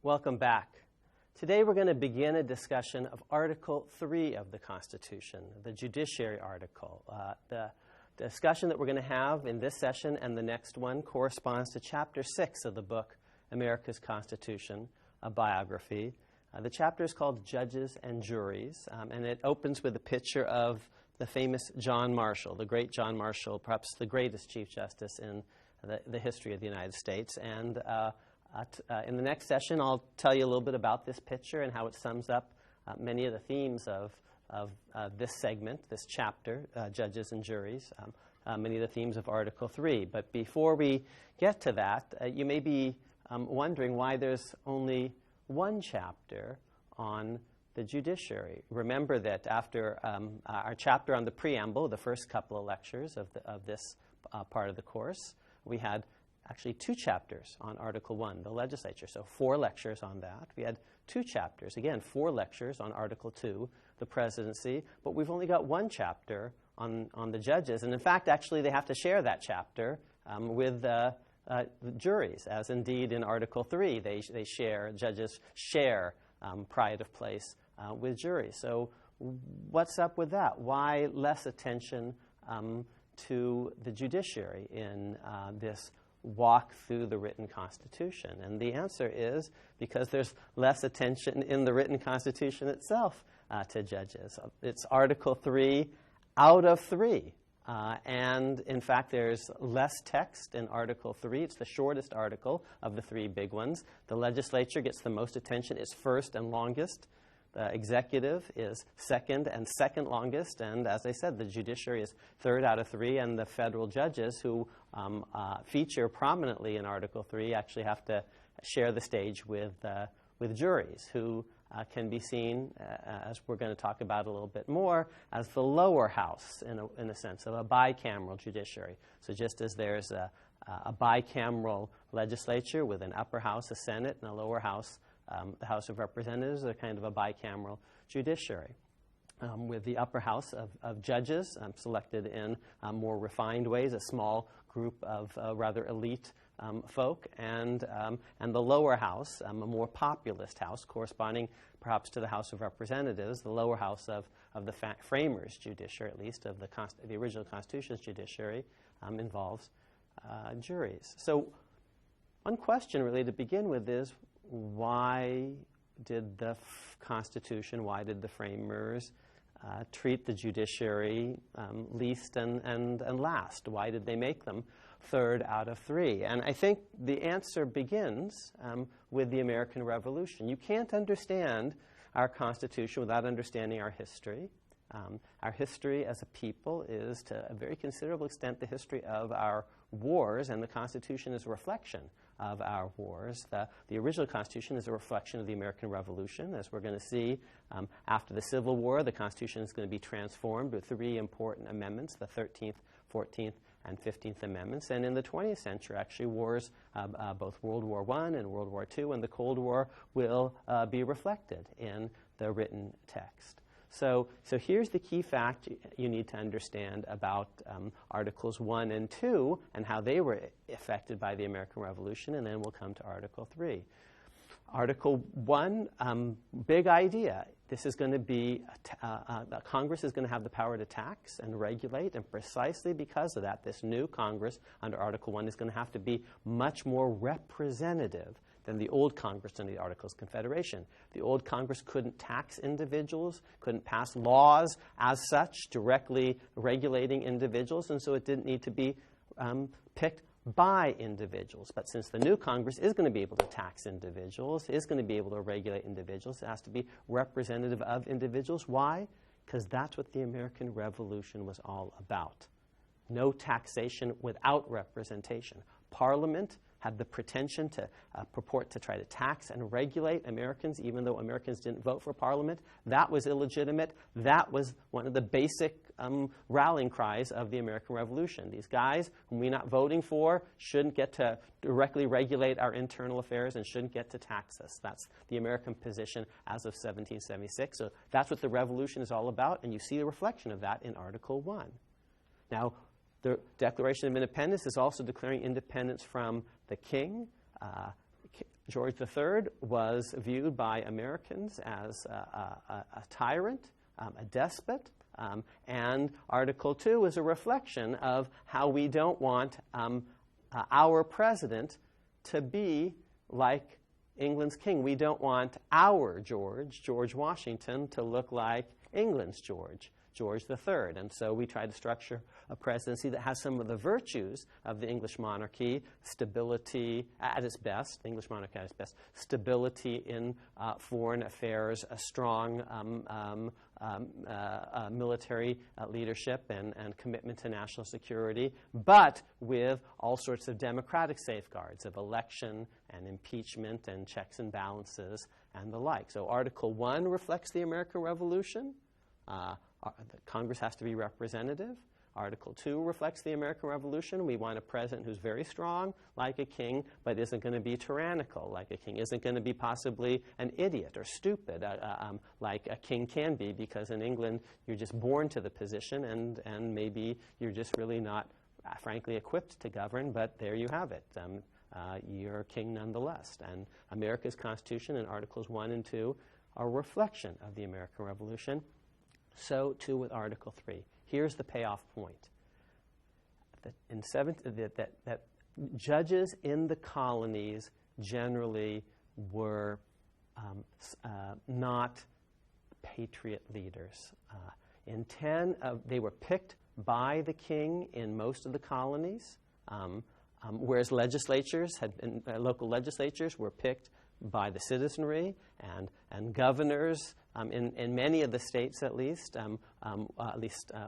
Welcome back. Today we're going to begin a discussion of Article 3 of the Constitution, the Judiciary Article. The discussion that we're going to have in this session and the next one corresponds to Chapter 6 of the book, America's Constitution, a biography. The chapter is called Judges and Juries, and it opens with a picture of the famous John Marshall, the great John Marshall, perhaps the greatest Chief Justice in the history of the United States. And in the next session, I'll tell you a little bit about this picture and how it sums up many of the themes of this segment, this chapter, Judges and Juries, many of the themes of Article 3. But before we get to that, you may be wondering why there's only one chapter on the judiciary. Remember that after our chapter on the preamble, the first couple of lectures of this part of the course, we had actually 2 chapters on Article 1, the legislature. So 4 lectures on that. We had 2 chapters, again, 4 lectures on Article 2, the presidency, but we've only got 1 chapter on the judges. And in fact, actually, they have to share that chapter with the juries, as indeed in Article 3, judges share pride of place with juries. So what's up with that? Why less attention to the judiciary in this walk through the written Constitution? And the answer is because there's less attention in the written Constitution itself to judges. It's Article 3 out of 3. And in fact, there's less text in Article 3. It's the shortest article of the 3 big ones. The legislature gets the most attention. It's first and longest. The executive is second and second longest. And as I said, the judiciary is third out of 3. And the federal judges who feature prominently in Article 3 actually have to share the stage with juries, who can be seen, as we're going to talk about a little bit more, as the lower house in a sense of a bicameral judiciary. So just as there's a bicameral legislature with an upper house, a Senate, and a lower house, the House of Representatives, are kind of a bicameral judiciary. With the upper house of judges selected in more refined ways, a small group of rather elite folk, and the lower house, a more populist house, corresponding perhaps to the House of Representatives, the lower house of the framers' judiciary, at least, of the original Constitution's judiciary, involves juries. So one question really to begin with is, why did the Constitution, why did the framers treat the judiciary least and last? Why did they make them third out of 3? And I think the answer begins with the American Revolution. You can't understand our Constitution without understanding our history. Our history as a people is, to a very considerable extent, the history of our wars, and the Constitution is a reflection of our wars. The original Constitution is a reflection of the American Revolution. As we're going to see, after the Civil War, the Constitution is going to be transformed with 3 important amendments, the 13th, 14th, and 15th Amendments. And in the 20th century, actually, wars, both World War I and World War II and the Cold War, will be reflected in the written text. So here's the key fact you need to understand about Articles 1 and 2 and how they were affected by the American Revolution, and then we'll come to Article 3. Article 1, big idea. This is going to be, Congress is going to have the power to tax and regulate, and precisely because of that, this new Congress under Article 1 is going to have to be much more representative than the old Congress under the Articles of Confederation. The old Congress couldn't tax individuals, couldn't pass laws as such, directly regulating individuals, and so it didn't need to be picked by individuals. But since the new Congress is going to be able to tax individuals, is going to be able to regulate individuals, it has to be representative of individuals. Why? Because that's what the American Revolution was all about. No taxation without representation. Parliament had the pretension to purport to try to tax and regulate Americans, even though Americans didn't vote for Parliament. That was illegitimate. That was one of the basic rallying cries of the American Revolution. These guys whom we're not voting for shouldn't get to directly regulate our internal affairs and shouldn't get to tax us. That's the American position as of 1776. So that's what the Revolution is all about, and you see the reflection of that in Article 1. Now, the Declaration of Independence is also declaring independence from the king. George III was viewed by Americans as a tyrant, a despot, and Article 2 is a reflection of how we don't want our president to be like England's king. We don't want our George Washington, to look like England's George III. And so we try to structure a presidency that has some of the virtues of the English monarchy: stability at its best, the English monarchy at its best, stability in foreign affairs, a strong military leadership and commitment to national security, but with all sorts of democratic safeguards of election and impeachment and checks and balances and the like. So Article 1 reflects the American Revolution. Congress has to be representative. Article 2 reflects the American Revolution. We want a president who's very strong, like a king, but isn't going to be tyrannical, like a king, isn't going to be possibly an idiot or stupid, like a king can be, because in England you're just born to the position, and maybe you're just really not, frankly, equipped to govern, but there you have it. You're a king nonetheless. And America's Constitution in Articles 1 and 2 are a reflection of the American Revolution. So, too, with Article 3. Here's the payoff point. That judges in the colonies generally were not patriot leaders. They were picked by the king in most of the colonies, whereas local legislatures were picked by the citizenry, and governors in many of the states, at least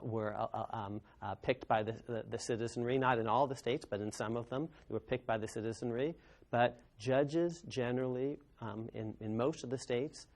were picked by the citizenry. Not in all the states, but in some of them, they were picked by the citizenry. But judges generally, in most of the states,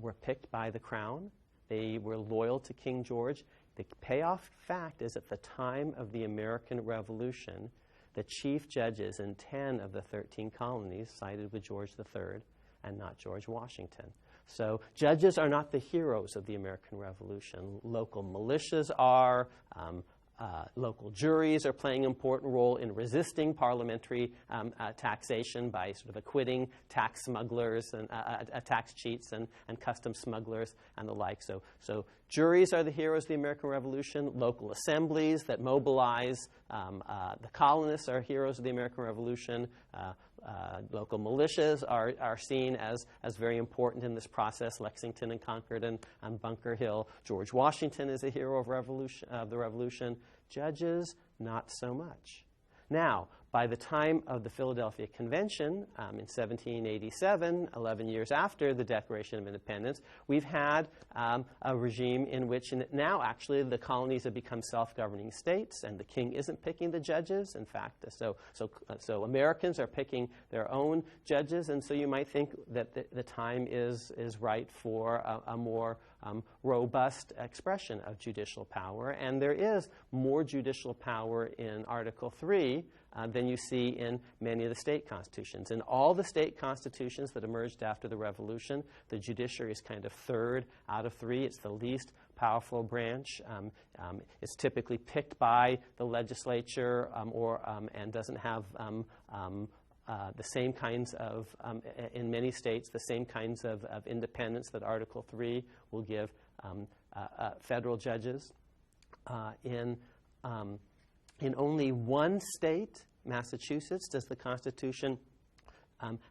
were picked by the crown. They were loyal to King George. The payoff fact is, at the time of the American Revolution, the chief judges in 10 of the 13 colonies sided with George III and not George Washington. So judges are not the heroes of the American Revolution. Local militias are. Local juries are playing an important role in resisting parliamentary taxation by sort of acquitting tax smugglers and tax cheats and custom smugglers and the like. So juries are the heroes of the American Revolution. Local assemblies that mobilize the colonists are heroes of the American Revolution. Local militias are seen as very important in this process. Lexington and Concord and Bunker Hill. George Washington is a hero of the Revolution. Judges, not so much. Now, by the time of the Philadelphia Convention in 1787, 11 years after the Declaration of Independence, we've had a regime in which now actually the colonies have become self-governing states, and the king isn't picking the judges. In fact, so Americans are picking their own judges, and so you might think that the time is right for a more robust expression of judicial power, and there is more judicial power in Article 3 than you see in many of the state constitutions. In all the state constitutions that emerged after the Revolution, the judiciary is kind of third out of 3. It's the least powerful branch. It's typically picked by the legislature and doesn't have the same kinds of, in many states, the same kinds of independence that Article 3 will give federal judges. In only one state, Massachusetts, does the Constitution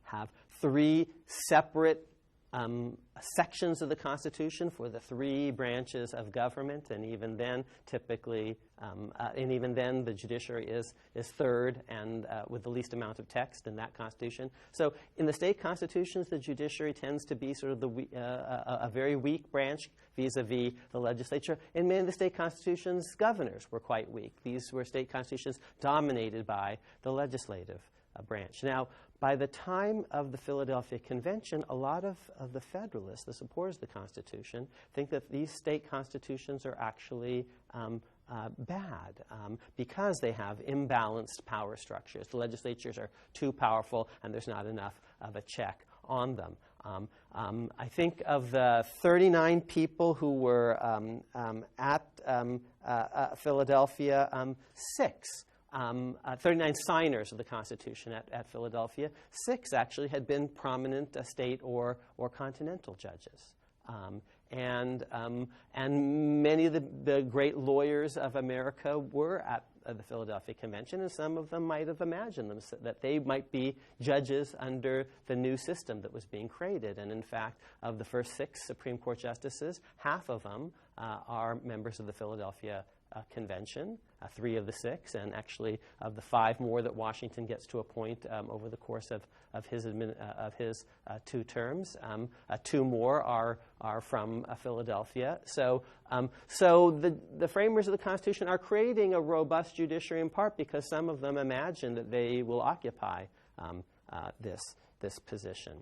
have 3 separate sections of the Constitution for the 3 branches of government, and even then, typically, the judiciary is third and with the least amount of text in that Constitution. So, in the state constitutions, the judiciary tends to be sort of a very weak branch vis-a-vis the legislature. In many of the state constitutions, governors were quite weak. These were state constitutions dominated by the legislative branch. Now, by the time of the Philadelphia Convention, a lot of the Federalists, the supporters of the Constitution, think that these state constitutions are actually bad because they have imbalanced power structures. The legislatures are too powerful, and there's not enough of a check on them. I think of the 39 people who were at Philadelphia, 6 39 signers of the Constitution at Philadelphia. 6 actually had been prominent state or continental judges. And many of the great lawyers of America were at the Philadelphia Convention, and some of them might have imagined that they might be judges under the new system that was being created. And in fact, of the first 6 Supreme Court justices, half of them are members of the Philadelphia Convention, 3 of the 6, and actually of the 5 more that Washington gets to appoint over the course of his 2 terms. 2 more are from Philadelphia. So the framers of the Constitution are creating a robust judiciary in part because some of them imagine that they will occupy this position.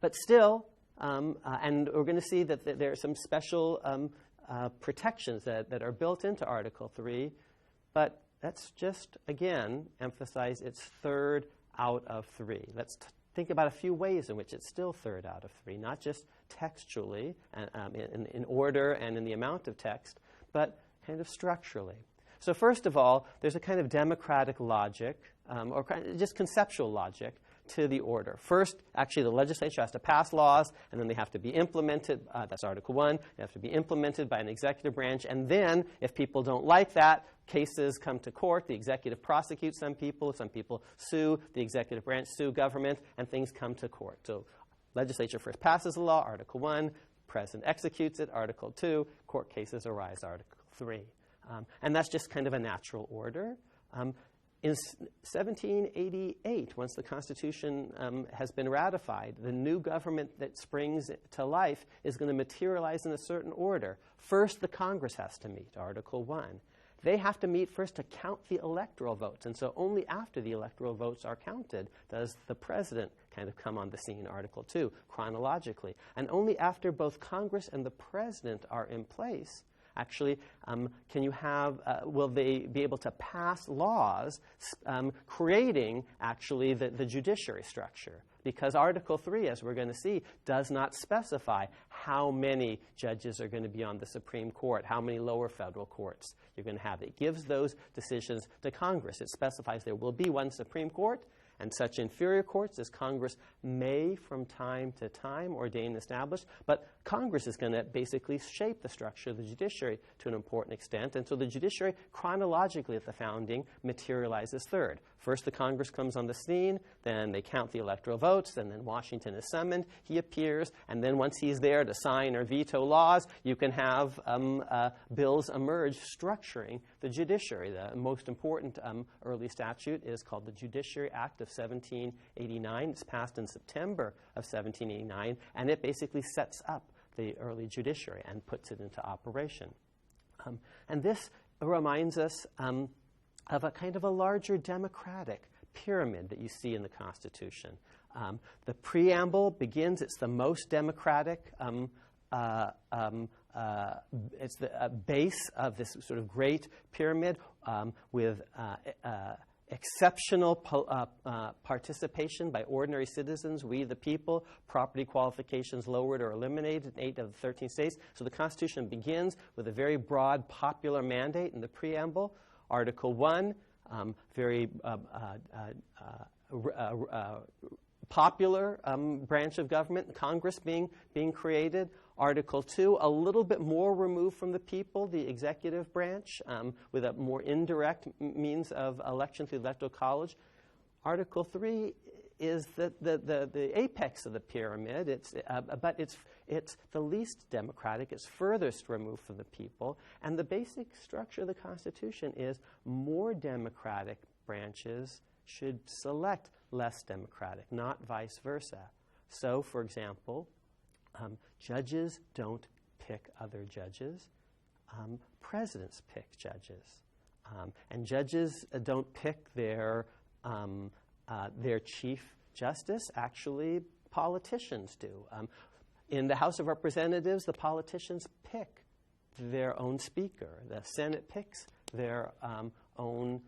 But still, and we're going to see that there are some special protections that are built into Article 3, but let's just, again, emphasize it's third out of 3. Let's think about a few ways in which it's still third out of 3, not just textually, in order and in the amount of text, but kind of structurally. So first of all, there's a kind of democratic logic, or kind of just conceptual logic, to the order. First, actually, the legislature has to pass laws, and then they have to be implemented. That's Article 1. They have to be implemented by an executive branch. And then, if people don't like that, cases come to court. The executive prosecutes some people. Some people sue. The executive branch sue government, and things come to court. So legislature first passes a law, Article 1. President executes it, Article 2. Court cases arise, Article 3. And that's just kind of a natural order. In 1788, once the Constitution has been ratified, the new government that springs to life is going to materialize in a certain order. First, the Congress has to meet, Article 1. They have to meet first to count the electoral votes. And so only after the electoral votes are counted does the president kind of come on the scene, Article 2, chronologically. And only after both Congress and the president are in place actually, will they be able to pass laws creating actually the judiciary structure? Because Article 3, as we're going to see, does not specify how many judges are going to be on the Supreme Court, how many lower federal courts you're going to have. It gives those decisions to Congress. It specifies there will be one Supreme Court, and such inferior courts as Congress may from time to time ordain and establish, but Congress is going to basically shape the structure of the judiciary to an important extent, and so the judiciary chronologically at the founding materializes third. First the Congress comes on the scene, then they count the electoral votes, and then Washington is summoned, he appears, and then once he's there to sign or veto laws, you can have bills emerge structuring the judiciary. The most important early statute is called the Judiciary Act of 1789. It's passed in September of 1789, and it basically sets up the early judiciary and puts it into operation. And this reminds us of a kind of a larger democratic pyramid that you see in the Constitution. The preamble begins, it's the most democratic, it's the base of this sort of great pyramid with exceptional participation by ordinary citizens, we the people, property qualifications lowered or eliminated in 8 of the 13 states. So the Constitution begins with a very broad popular mandate in the preamble. Article 1, very popular branch of government, Congress being created. Article 2, a little bit more removed from the people, the executive branch, with a more indirect means of election through the Electoral College. Article 3 is the apex of the pyramid, but it's the least democratic, it's furthest removed from the people, and the basic structure of the Constitution is more democratic branches should select less democratic, not vice versa. So, for example, judges don't pick other judges. Presidents pick judges. And judges don't pick their chief justice. Actually, politicians do. In the House of Representatives, the politicians pick their own speaker. The Senate picks their own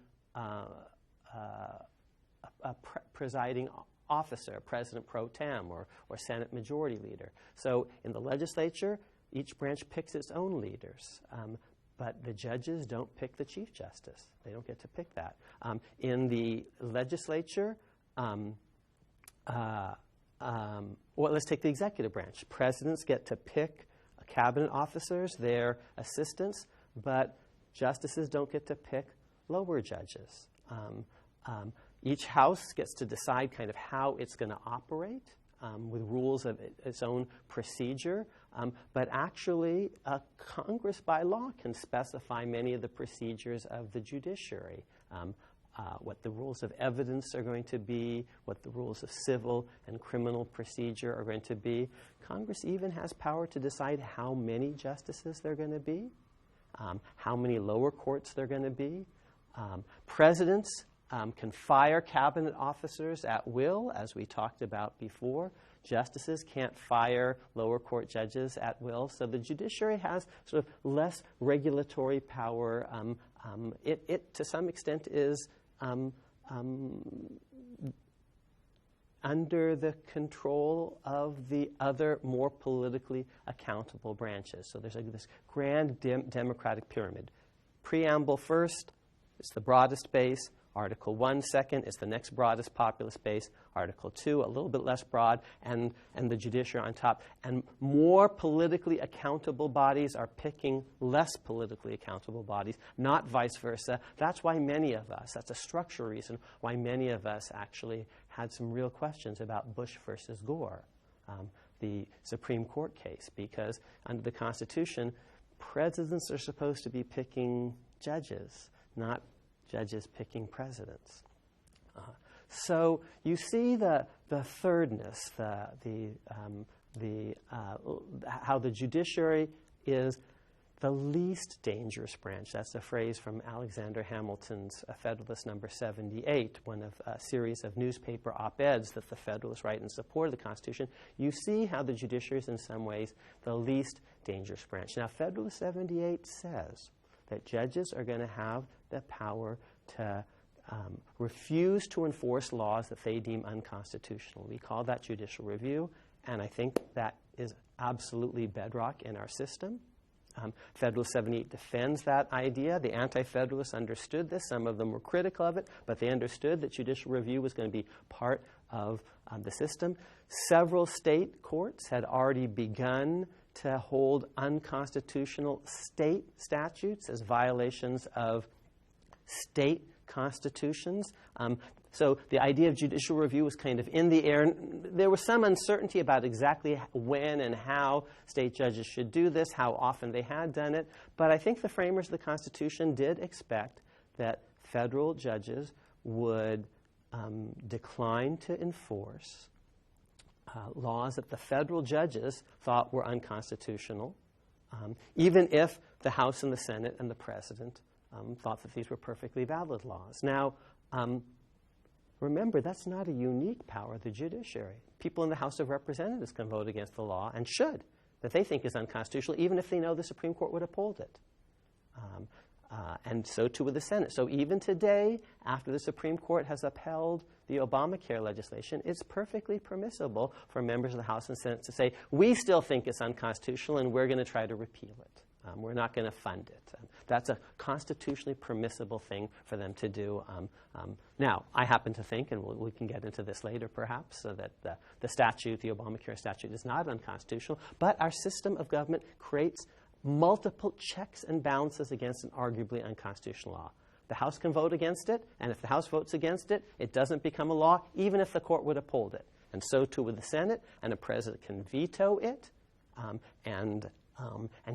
presiding officer, President pro tem or Senate majority leader. So in the legislature, each branch picks its own leaders. but the judges don't pick the Chief Justice. They don't get to pick that. In the legislature, well, let's take the executive branch. Presidents get to pick cabinet officers, their assistants, but justices don't get to pick lower judges. Each house gets to decide kind of how it's going to operate with rules of its own procedure. But actually, Congress by law can specify many of the procedures of the judiciary, what the rules of evidence are going to be, what the rules of civil and criminal procedure are going to be. Congress even has power to decide how many justices there are going to be, how many lower courts there are going to be. Presidents can fire cabinet officers at will, as we talked about before. Justices can't fire lower court judges at will. So the judiciary has sort of less regulatory power. It to some extent, is under the control of the other more politically accountable branches. So there's this grand democratic pyramid. Preamble first, it's the broadest base. Article 1 second is the next broadest populist base. Article 2 a little bit less broad, and the judiciary on top. And more politically accountable bodies are picking less politically accountable bodies, not vice versa. That's why many of us, that's a structural reason why many of us actually had some real questions about Bush versus Gore, the Supreme Court case, because under the Constitution, presidents are supposed to be picking judges, not judges picking presidents. So you see the thirdness, how the judiciary is the least dangerous branch. That's a phrase from Alexander Hamilton's Federalist Number 78, one of a series of newspaper op-eds that the Federalists write in support of the Constitution. You see how the judiciary is in some ways the least dangerous branch. Now, Federalist 78 says that judges are going to have the power to refuse to enforce laws that they deem unconstitutional. We call that judicial review, and I think that is absolutely bedrock in our system. Federalist 78 defends that idea. The anti-federalists understood this. Some of them were critical of it, but they understood that judicial review was going to be part of the system. Several state courts had already begun to hold unconstitutional state statutes as violations of state constitutions. So the idea of judicial review was kind of in the air. There was some uncertainty about exactly when and how state judges should do this, how often they had done it. But I think the framers of the Constitution did expect that federal judges would decline to enforce laws that the federal judges thought were unconstitutional, even if the House and the Senate and the President thought that these were perfectly valid laws. Now, remember, that's not a unique power of the judiciary. People in the House of Representatives can vote against the law, and should, that they think is unconstitutional, even if they know the Supreme Court would uphold it. And so too with the Senate. So even today, after the Supreme Court has upheld the Obamacare legislation, it's perfectly permissible for members of the House and Senate to say, we still think it's unconstitutional and we're going to try to repeal it. We're not going to fund it. That's a constitutionally permissible thing for them to do. Now, I happen to think, and we can get into this later perhaps, so that the statute, the Obamacare statute, is not unconstitutional, but our system of government creates multiple checks and balances against an arguably unconstitutional law. The House can vote against it, and if the House votes against it, it doesn't become a law, even if the court would uphold it. And so too with the Senate, and a president can veto it, and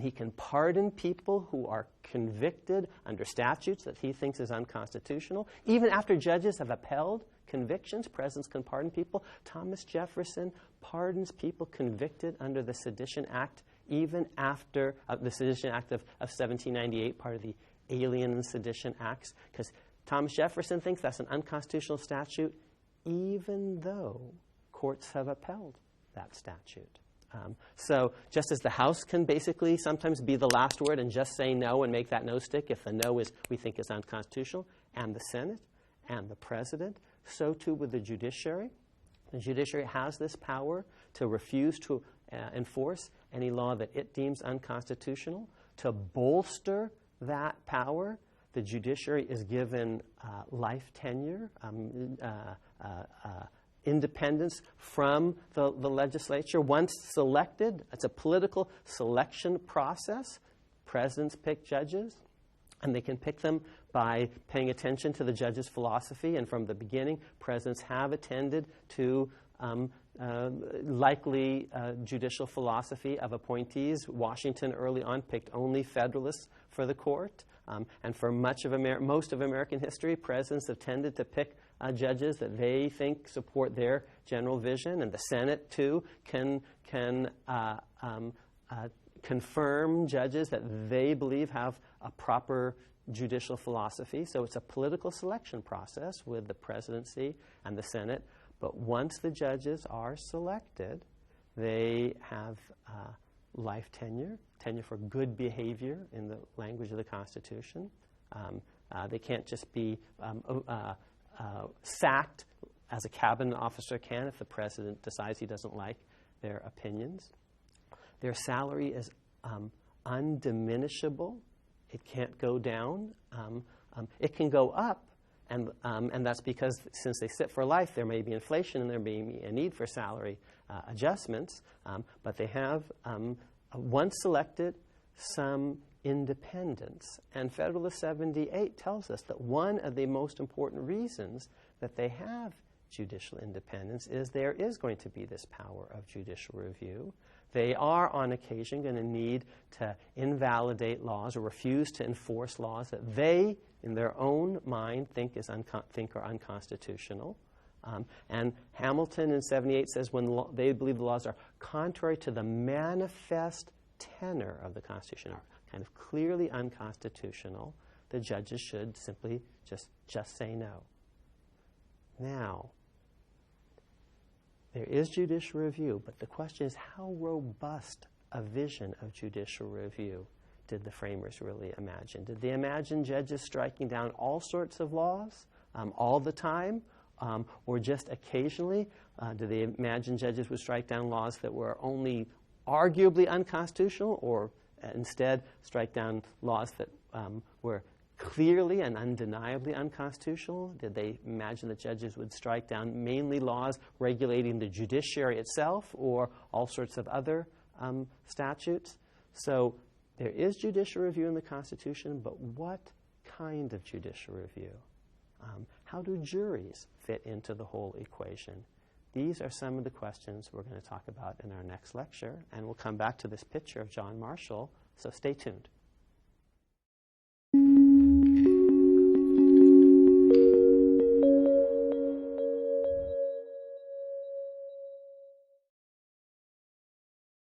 he can pardon people who are convicted under statutes that he thinks is unconstitutional. Even after judges have upheld convictions, presidents can pardon people. Thomas Jefferson pardons people convicted under the Sedition Act, even after the Sedition Act of 1798, part of the Alien and Sedition Acts, because Thomas Jefferson thinks that's an unconstitutional statute, even though courts have upheld that statute. So just as the House can basically sometimes be the last word and just say no and make that no stick if the no is we think is unconstitutional, and the Senate and the President, so too with the judiciary. The judiciary has this power to refuse to enforce any law that it deems unconstitutional, to bolster that power, the judiciary is given life tenure, independence from the legislature. Once selected, it's a political selection process. Presidents pick judges, and they can pick them by paying attention to the judge's philosophy. And from the beginning, presidents have attended to likely judicial philosophy of appointees. Washington early on picked only Federalists for the court. And for most of American history, presidents have tended to pick judges that they think support their general vision. And the Senate, too, can confirm judges that they believe have a proper judicial philosophy. So it's a political selection process with the presidency and the Senate. But once the judges are selected, they have life tenure for good behavior in the language of the Constitution. They can't just be sacked as a cabinet officer can if the president decides he doesn't like their opinions. Their salary is undiminishable. It can't go down. It can go up, and that's because since they sit for life, there may be inflation and there may be a need for salary adjustments, but they have, once selected, some independence. And Federalist 78 tells us that one of the most important reasons that they have judicial independence is there is going to be this power of judicial review. They are, on occasion, going to need to invalidate laws or refuse to enforce laws that they, in their own mind, think are unconstitutional. And Hamilton in 78 says when they believe the laws are contrary to the manifest tenor of the Constitution, are kind of clearly unconstitutional, the judges should simply just say no. Now, there is judicial review, but the question is how robust a vision of judicial review did the framers really imagine? Did they imagine judges striking down all sorts of laws all the time, or just occasionally? Did they imagine judges would strike down laws that were only arguably unconstitutional, or instead strike down laws that were clearly and undeniably unconstitutional? Did they imagine that judges would strike down mainly laws regulating the judiciary itself or all sorts of other statutes? So there is judicial review in the Constitution, but what kind of judicial review? How do juries fit into the whole equation? These are some of the questions we're going to talk about in our next lecture, and we'll come back to this picture of John Marshall, so stay tuned.